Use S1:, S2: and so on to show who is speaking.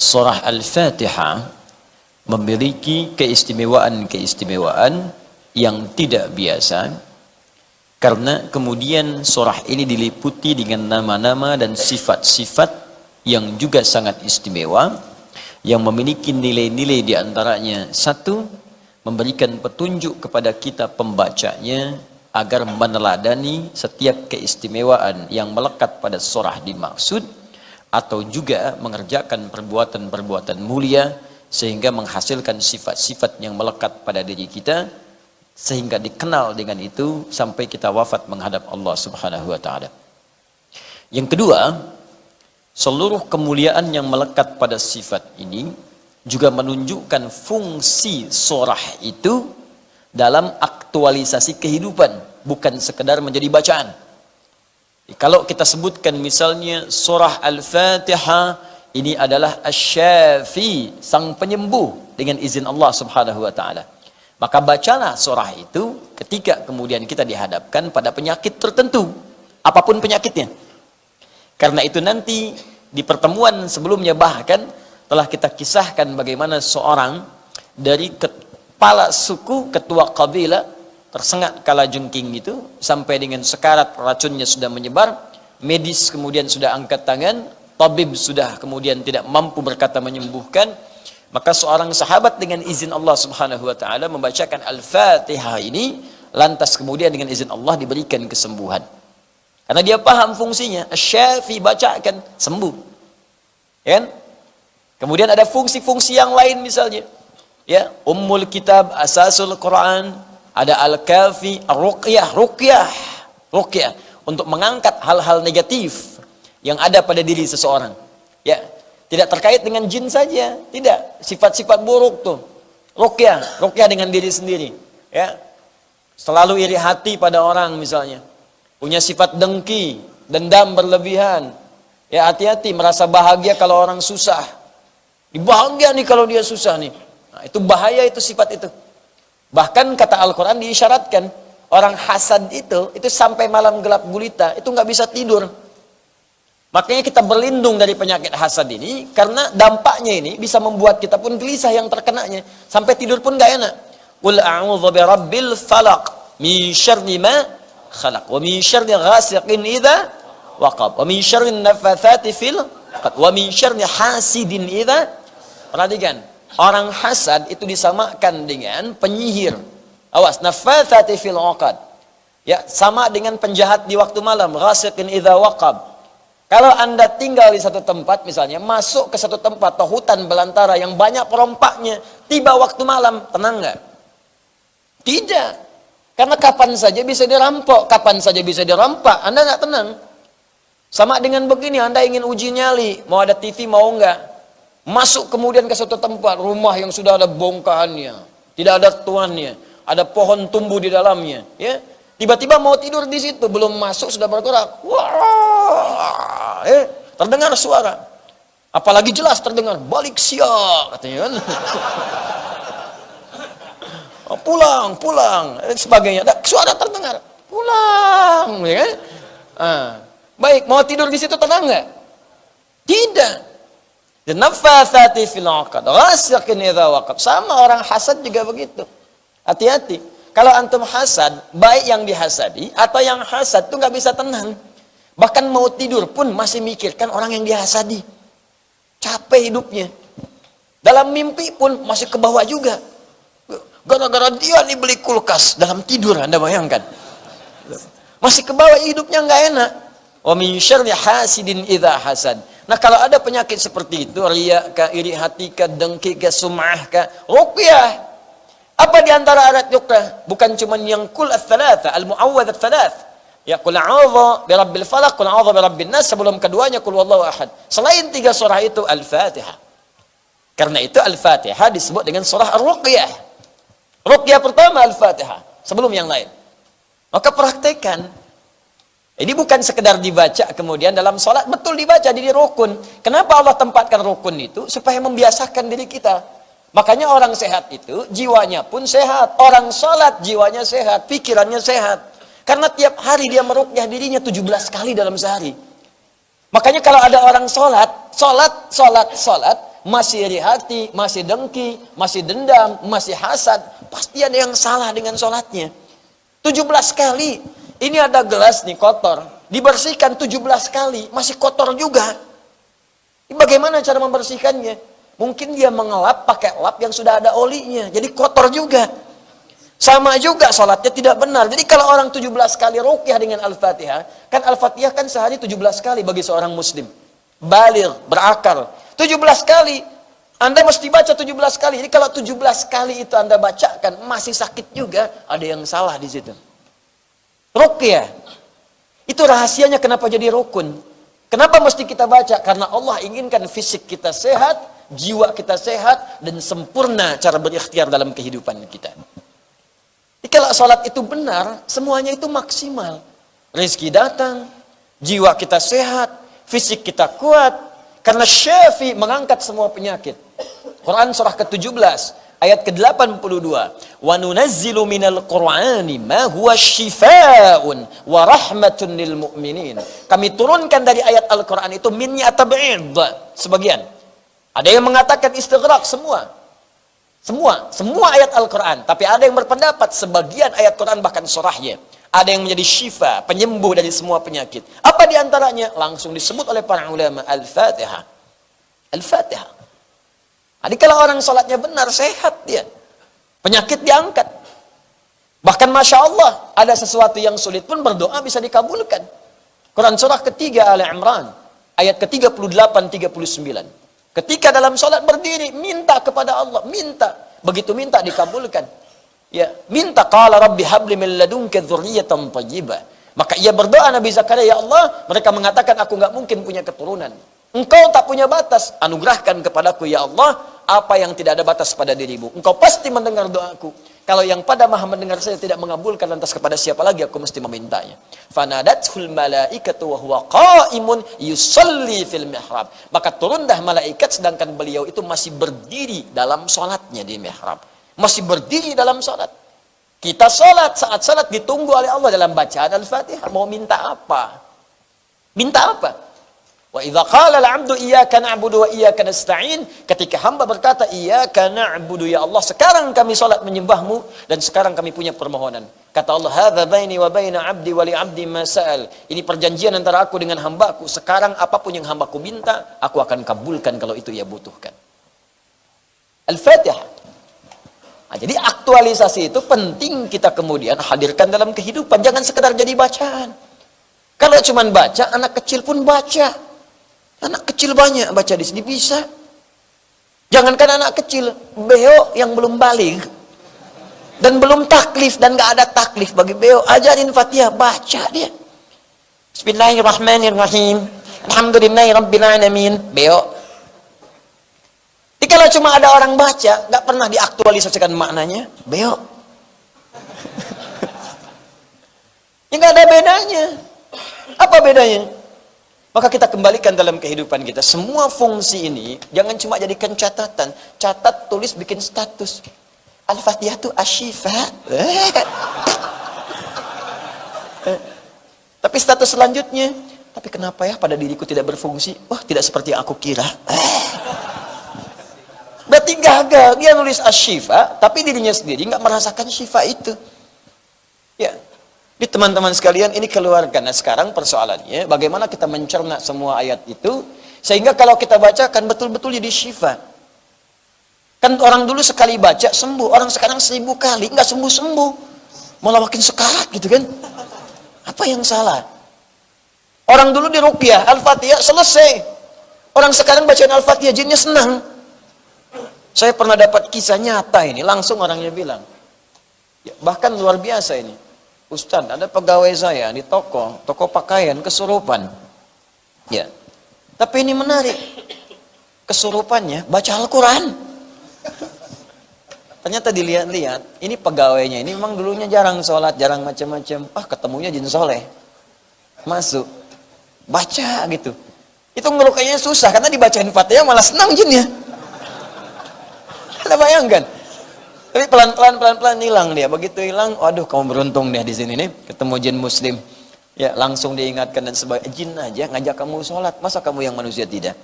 S1: Surah Al-Fatihah memiliki keistimewaan-keistimewaan yang tidak biasa, karena kemudian surah ini diliputi dengan nama-nama dan sifat-sifat yang juga sangat istimewa, yang memiliki nilai-nilai diantaranya: satu, memberikan petunjuk kepada kita pembacanya agar meneladani setiap keistimewaan yang melekat pada surah dimaksud, atau juga mengerjakan perbuatan-perbuatan mulia sehingga menghasilkan sifat-sifat yang melekat pada diri kita, sehingga dikenal dengan itu sampai kita wafat menghadap Allah Subhanahu wa taala. Yang kedua, seluruh kemuliaan yang melekat pada sifat ini juga menunjukkan fungsi surah itu dalam aktualisasi kehidupan, bukan sekedar menjadi bacaan. Kalau kita sebutkan misalnya surah Al-Fatihah ini adalah Asy-Syafi, sang penyembuh dengan izin Allah Subhanahu wa taala, maka bacalah surah itu ketika kemudian kita dihadapkan pada penyakit tertentu, apapun penyakitnya. Karena itu nanti di pertemuan sebelumnya bahkan telah kita kisahkan bagaimana seorang dari kepala suku, ketua kabilah, tersengat kalajengking itu sampai dengan sekarat, racunnya sudah menyebar, medis kemudian sudah angkat tangan, tabib sudah kemudian tidak mampu berkata menyembuhkan. Maka seorang sahabat dengan izin Allah Subhanahu wa taala membacakan Al-Fatihah ini, lantas kemudian dengan izin Allah diberikan kesembuhan. Karena dia paham fungsinya, Asy-Syafi, bacakan sembuh. Ya? Kemudian ada fungsi-fungsi yang lain misalnya, ya, Ummul Kitab, Asasul Quran, ada Al-Kafi, Ar-Ruqyah, Ruqyah untuk mengangkat hal-hal negatif yang ada pada diri seseorang. Ya, tidak terkait dengan jin saja, tidak, sifat-sifat buruk tuh. Ruqyah dengan diri sendiri, ya. Selalu iri hati pada orang misalnya. Punya sifat dengki, dendam berlebihan. Ya, hati-hati, merasa bahagia kalau orang susah. Bahagia nih kalau dia susah nih. Nah, itu bahaya, itu sifat itu. Bahkan kata Al-Quran diisyaratkan, orang hasad itu sampai malam gelap gulita, itu nggak bisa tidur. Makanya kita berlindung dari penyakit hasad ini, karena dampaknya ini bisa membuat kita pun gelisah yang terkenanya. Sampai tidur pun nggak enak. Qul a'udzu birabbil falaq, min syarri ma khalaq, wa min syarri ghasiqin idza waqab, wa min syarri naffatsati fil 'uqad, wa min syarri hasidin idza. Perhatikan, orang hasad itu disamakan dengan penyihir. Awas, naffatsati fil 'uqad. Ya, sama dengan penjahat di waktu malam, ghasiqin idza waqab. Kalau Anda tinggal di satu tempat misalnya, masuk ke satu tempat atau hutan belantara yang banyak perompaknya, tiba waktu malam, tenang nggak? Tidak. Karena kapan saja bisa dirampok, kapan saja bisa dirampak, Anda nggak tenang. Sama dengan begini, Anda ingin uji nyali, mau ada TV mau nggak? Masuk kemudian ke suatu tempat, rumah yang sudah ada bongkahannya, tidak ada tuannya, ada pohon tumbuh di dalamnya, ya. Tiba-tiba mau tidur di situ, belum masuk sudah bergerak. Wah, terdengar suara. Apalagi jelas terdengar, balik siap, katanya kan. Oh, pulang, sebagainya. Ada suara terdengar, pulang, ya kan? Baik, mau tidur di situ tenang nggak? Tidak. Naffatsati fil 'uqad, ghasiqin idza waqab. Sama orang hasad juga begitu. Hati-hati. Kalau antum hasad, baik yang dihasadi atau yang hasad tuh nggak bisa tenang. Bahkan mau tidur pun masih mikirkan orang yang dihasadi. Capek hidupnya. Dalam mimpi pun masih ke bawah juga. Gara-gara dia nih beli kulkas dalam tidur, Anda bayangkan. Masih ke bawah, hidupnya nggak enak. Wa min syarri hasidin idza hasad. Nah, kalau ada penyakit seperti itu, riya ka, iri hati ka, dengki ka, sum'ah ka, ruqyah. Apa di antara alat ruqyah? Bukan cuma yang kul ats-tsalatsa, al-mu'awwadzat tsalaats. Ya, qul a'udzu birabbil falaq, qul a'udzu birabbin nas, sebelum keduanya qul huwallahu ahad. Selain 3 surah itu Al-Fatihah. Karena itu Al-Fatihah disebut dengan surah Ar-Ruqyah. Ruqyah pertama Al-Fatihah, sebelum yang lain. Maka praktekkan. Ini bukan sekedar dibaca kemudian dalam sholat, betul dibaca di rukun. Kenapa Allah tempatkan rukun itu? Supaya membiasakan diri kita. Makanya orang sehat itu jiwanya pun sehat. Orang sholat jiwanya sehat, pikirannya sehat. Karena tiap hari dia meruqyah dirinya 17 kali dalam sehari. Makanya kalau ada orang sholat, masih iri hati, masih dengki, masih dendam, masih hasad, pasti ada yang salah dengan sholatnya. 17 kali, ini ada gelas nih kotor, dibersihkan 17 kali, masih kotor juga. Bagaimana cara membersihkannya? Mungkin dia mengelap pakai lap yang sudah ada olinya, jadi kotor juga. Sama juga sholatnya tidak benar. Jadi kalau orang 17 kali ruqyah dengan Al-Fatihah, kan Al-Fatihah kan sehari 17 kali bagi seorang muslim. Baligh, berakal. 17 kali. Anda mesti baca 17 kali. Jadi kalau 17 kali itu Anda bacakan, masih sakit juga, ada yang salah di situ. Ruqyah. Itu rahasianya kenapa jadi rukun. Kenapa mesti kita baca? Karena Allah inginkan fisik kita sehat, jiwa kita sehat, dan sempurna cara berikhtiar dalam kehidupan kita. Jadi kalau sholat itu benar, semuanya itu maksimal. Rezeki datang, jiwa kita sehat, fisik kita kuat, karena Syafi mengangkat semua penyakit. Quran surah ke-17, ayat ke-82. Wa nunazzilu minal Qur'ani ma huwa syifaa'un wa rahmatun lil mu'minin. Kami turunkan dari ayat Al-Quran itu minnya tab'id, sebagian. Ada yang mengatakan istighraq semua ayat Al-Quran. Tapi ada yang berpendapat sebagian ayat Quran bahkan surahnya. Ada yang menjadi syifa, penyembuh dari semua penyakit. Apa diantaranya? Langsung disebut oleh para ulama, Al-Fatihah. Al-Fatihah. Jadi kalau orang sholatnya benar, sehat dia. Penyakit diangkat. Bahkan Masya Allah, ada sesuatu yang sulit pun berdoa bisa dikabulkan. Quran surah ketiga Al-Imran, ayat ke-38-39. Ketika dalam sholat berdiri, minta kepada Allah, minta. Begitu minta dikabulkan. Ya, minta qala rabbi habli min ladunka dzurriyyatan thayyibah. Maka ia berdoa Nabi Zakaria, ya Allah, mereka mengatakan aku enggak mungkin punya keturunan. Engkau tak punya batas, anugerahkan kepadaku ya Allah apa yang tidak ada batas pada dirimu. Engkau pasti mendengar doaku. Kalau yang pada maha mendengar saya tidak mengabulkan, lantas kepada siapa lagi aku mesti memintanya. Fanadathul malaikatu wa huwa qa'imun yusalli fil mihrab. Maka turunlah malaikat sedangkan beliau itu masih berdiri dalam salatnya di mihrab. Masih berdiri dalam salat. Kita salat, saat salat ditunggu oleh Allah dalam bacaan Al-Fatihah. Mau minta apa? Minta apa? Wa idza qala al-'abdu iyyaka na'budu wa iyyaka nasta'in, ketika hamba berkata iyyaka na'budu ya Allah, sekarang kami salat menyembahmu dan sekarang kami punya permohonan. Kata Allah, hadza baini wa baina 'abdi wa li 'abdi ma sa'al. Ini perjanjian antara aku dengan hambaku. Sekarang apapun yang hambaku minta, aku akan kabulkan kalau itu ia butuhkan. Al-Fatihah. Nah, jadi aktualisasi itu penting kita kemudian hadirkan dalam kehidupan, jangan sekedar jadi bacaan. Kalau cuman baca, anak kecil pun baca. Anak kecil banyak baca di sini bisa. Jangankan anak kecil, beo yang belum balik dan belum taklif dan gak ada taklif bagi beo, ajarin Fatihah, baca dia. Bismillahirrahmanirrahim. Alhamdulillahirabbil alamin. Beo. Jadi kalau cuma ada orang baca, gak pernah diaktualisasikan maknanya, beo. Ya gak ada bedanya. Apa bedanya? Maka kita kembalikan dalam kehidupan kita. Semua fungsi ini jangan cuma jadikan catatan. Catat, tulis, bikin status. Al-Fatihah itu asyifa. Tapi status selanjutnya, tapi kenapa ya pada diriku tidak berfungsi? Wah, tidak seperti yang aku kira. Berarti gagal. Dia nulis asyifa, tapi dirinya sendiri nggak merasakan syifa itu. Ya. Di teman-teman sekalian, ini keluarkan. Nah, sekarang persoalannya bagaimana kita mencerna semua ayat itu sehingga kalau kita baca kan betul-betul jadi syifa. Kan orang dulu sekali baca sembuh, orang sekarang 1000 kali nggak sembuh-sembuh, malah makin sekarat gitu kan. Apa yang salah? Orang dulu di ruqyah Al-Fatihah selesai, orang sekarang bacaan Al-Fatihah jinnya senang. Saya pernah dapat kisah nyata ini, langsung orangnya bilang ya, bahkan luar biasa ini, Ustaz, ada pegawai saya di toko pakaian kesurupan. Ya. Tapi ini menarik. Kesurupannya baca Al-Quran. Ternyata dilihat-lihat, ini pegawainya ini memang dulunya jarang sholat, jarang macam-macam. Ketemunya jin soleh. Masuk. Baca gitu. Itu ngelukainya susah karena dibacain Fatihah malah senang jinnya. Anda bayangkan? Tapi pelan-pelan hilang dia. Begitu hilang, waduh kamu beruntung dia di sini nih, ketemu jin muslim. Ya, langsung diingatkan dan sebagainya. Jin aja ngajak kamu sholat, masa kamu yang manusia tidak?